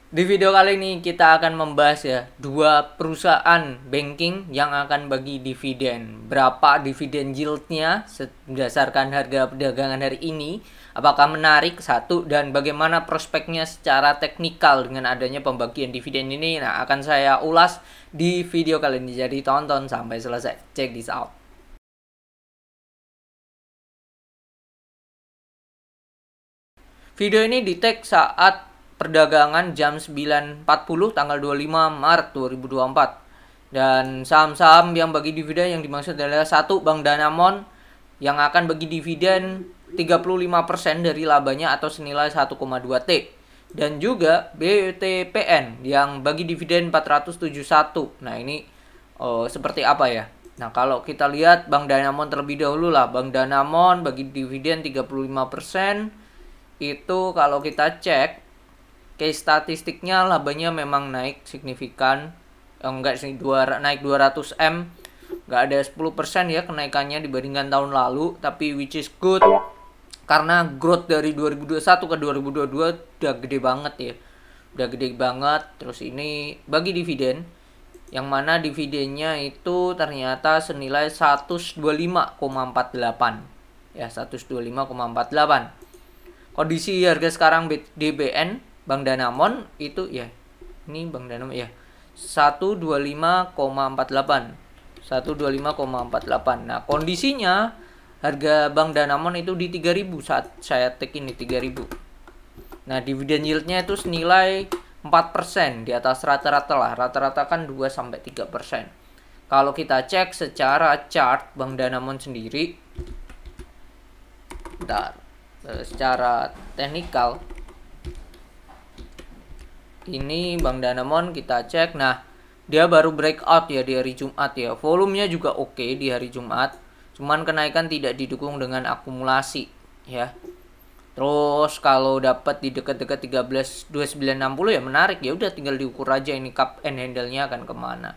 Di video kali ini kita akan membahas ya dua perusahaan banking yang akan bagi dividen. Berapa dividen yieldnya berdasarkan harga perdagangan hari ini? Apakah menarik satu, dan bagaimana prospeknya secara teknikal dengan adanya pembagian dividen ini? Nah, akan saya ulas di video kali ini. Jadi tonton sampai selesai. Check this out. Video ini di-tag saat perdagangan jam 9.40 tanggal 25 Maret 2024. Dan saham-saham yang bagi dividen yang dimaksud adalah satu, Bank Danamon yang akan bagi dividen 35% dari labanya atau senilai 1,2 T. Dan juga BTPN yang bagi dividen 471. Nah, ini seperti apa ya? Nah, kalau kita lihat Bank Danamon terlebih dahulu lah. Bank Danamon bagi dividen 35%. Itu kalau kita cek case statistiknya, labanya memang naik signifikan. Enggak sih, naik 200 M. Enggak ada 10% ya kenaikannya dibandingkan tahun lalu, tapi which is good karena growth dari 2021 ke 2022 udah gede banget ya. Udah gede banget. Terus ini bagi dividen, yang mana dividennya itu ternyata senilai 125,48 ya, 125,48. Kondisi harga sekarang DBN Bank Danamon itu ya, ini Bank Danamon ya, 125,48. 125,48. Nah, kondisinya harga Bank Danamon itu di 3.000 saat saya take ini 3.000. Nah, dividen yieldnya itu senilai 4%, di atas rata-rata lah. Rata-rata kan 2-3%. Kalau kita cek secara chart Bank Danamon sendiri, bentar, secara teknikal ini Bank Danamon kita cek. Nah, dia baru breakout ya di hari Jumat ya. Volumenya juga oke di hari Jumat. Cuman kenaikan tidak didukung dengan akumulasi ya. Terus kalau dapat di dekat-dekat 13.2960 ya menarik, ya udah tinggal diukur aja ini cup and handle-nya akan kemana.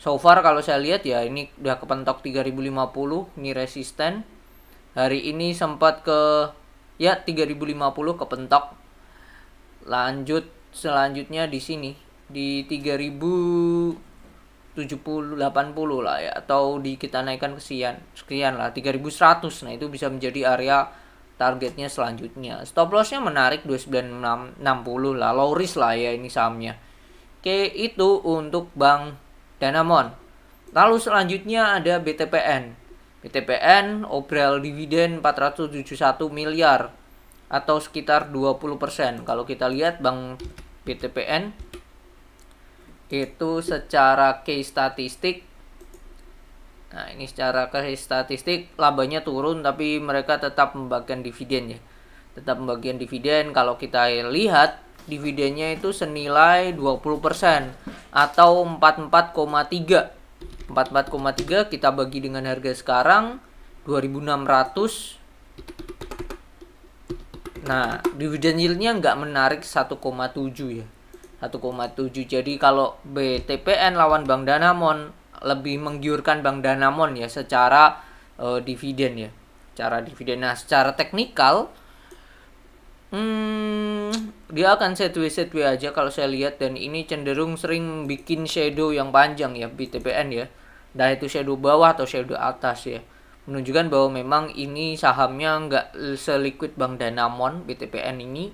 So far kalau saya lihat ya ini udah kepentok 3050, ini resisten. Hari ini sempat ke ya 3050 kepentok. Lanjut selanjutnya di sini di 3070 80 lah ya, atau di kita naikkan ke sekian lah 3100. Nah, itu bisa menjadi area targetnya selanjutnya. Stop lossnya menarik 2960 lah, low risk lah ya ini sahamnya. Oke, itu untuk Bank Danamon. Lalu selanjutnya ada BTPN. BTPN obral dividen 471 miliar atau sekitar 20%. Kalau kita lihat Bank BTPN itu secara case statistik, nah ini secara case statistik labanya turun, tapi mereka tetap membagikan dividen ya. Tetap membagikan dividen. Kalau kita lihat dividennya itu senilai 20% atau 44,3. 44,3 kita bagi dengan harga sekarang 2.600. Nah, dividen yieldnya nggak menarik 1,7 ya. 1,7. Jadi kalau BTPN lawan Bank Danamon, lebih menggiurkan Bank Danamon ya secara dividen ya. Cara dividen. Nah, secara teknikal dia akan sideways aja kalau saya lihat, dan ini cenderung sering bikin shadow yang panjang ya BTPN ya. Nah, itu shadow bawah atau shadow atas ya. Menunjukkan bahwa memang ini sahamnya nggak seliquid Bank Danamon BTPN ini.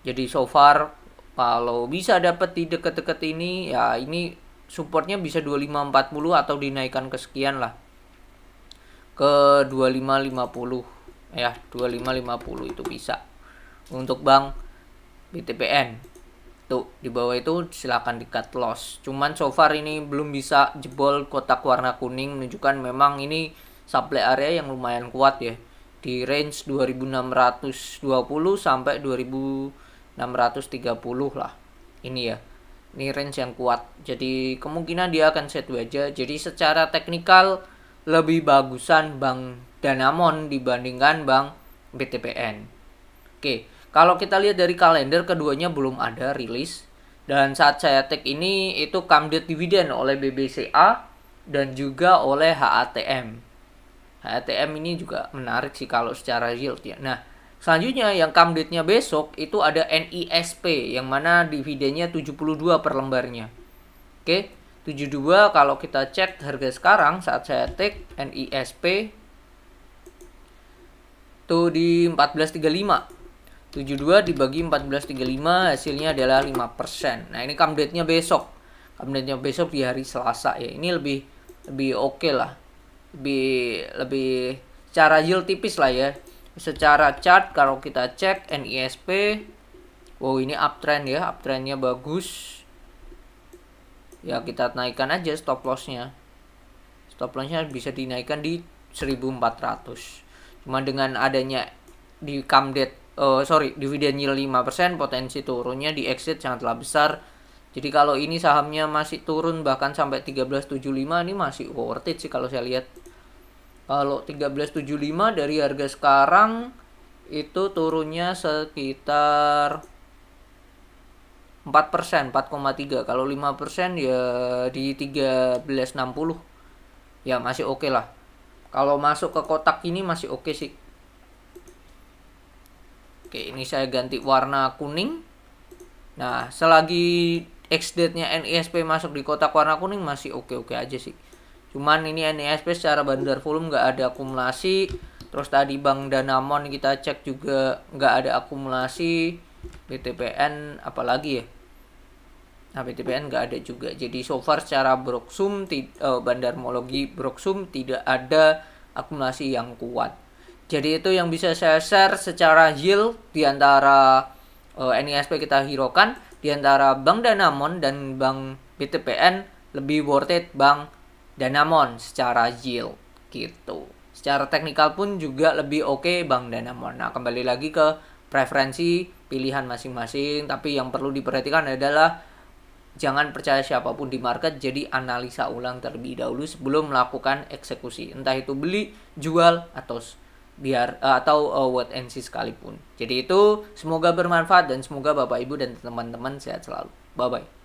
Jadi so far kalau bisa dapat di dekat-dekat ini ya, ini supportnya bisa 2540 atau dinaikkan ke sekian lah, ke 2550 ya, 2550 itu bisa untuk Bank BTPN. Tuh di bawah itu silakan di cut loss. Cuman so far ini belum bisa jebol kotak warna kuning, menunjukkan memang ini supply area yang lumayan kuat ya, di range 2620 sampai 2630 lah. Ini ya, ini range yang kuat. Jadi kemungkinan dia akan sideways aja. Jadi secara teknikal lebih bagusan Bank Danamon dibandingkan Bank BTPN. Oke, kalau kita lihat dari kalender, keduanya belum ada rilis. Dan saat saya tag ini itu come date dividend oleh BBCA dan juga oleh HATM. HATM ini juga menarik sih kalau secara yield ya. Nah, Selanjutnya yang come date-nya besok itu ada NISP yang mana dividennya 72 per lembarnya. Oke, 72 kalau kita cek harga sekarang saat saya take NISP tuh di 14.35. 72 dibagi 14.35 hasilnya adalah 5%. Nah, ini come date-nya besok. Come date-nya besok di hari Selasa ya. Ini lebih oke lah. Lebih secara yield tipis lah ya. Secara chart kalau kita cek NISP, wow ini uptrend ya, uptrendnya bagus. Ya kita naikkan aja stop lossnya. Stop lossnya bisa dinaikkan di 1400. Cuma dengan adanya di come date dividen yield 5%, potensi turunnya di exit sangatlah besar. Jadi kalau ini sahamnya masih turun bahkan sampai 1375 ini masih worth it sih kalau saya lihat. Kalau 1375 dari harga sekarang itu turunnya sekitar 4%, 4,3. Kalau 5% ya di 1360. Ya masih oke lah. Kalau masuk ke kotak ini masih oke sih. Oke, ini saya ganti warna kuning. Nah, selagi X-date-nya NISP masuk di kotak warna kuning masih oke-oke aja sih. Cuman ini NISP secara bandar volume nggak ada akumulasi. Terus tadi Bank Danamon kita cek juga nggak ada akumulasi. BTPN apalagi ya? Nah, BTPN nggak ada juga. Jadi so far secara Broksum, bandarmologi Broksum tidak ada akumulasi yang kuat. Jadi itu yang bisa saya share secara yield di antara NISP kita hiraukan, di antara Bank Danamon dan Bank BTPN lebih worth it Bank Danamon secara yield gitu. Secara teknikal pun juga lebih oke Bank Danamon. Nah, kembali lagi ke preferensi pilihan masing-masing, tapi yang perlu diperhatikan adalah jangan percaya siapapun di market, jadi analisa ulang terlebih dahulu sebelum melakukan eksekusi. Entah itu beli, jual, atau wait and see sekalipun. Jadi itu semoga bermanfaat dan semoga Bapak Ibu dan teman-teman sehat selalu. Bye bye.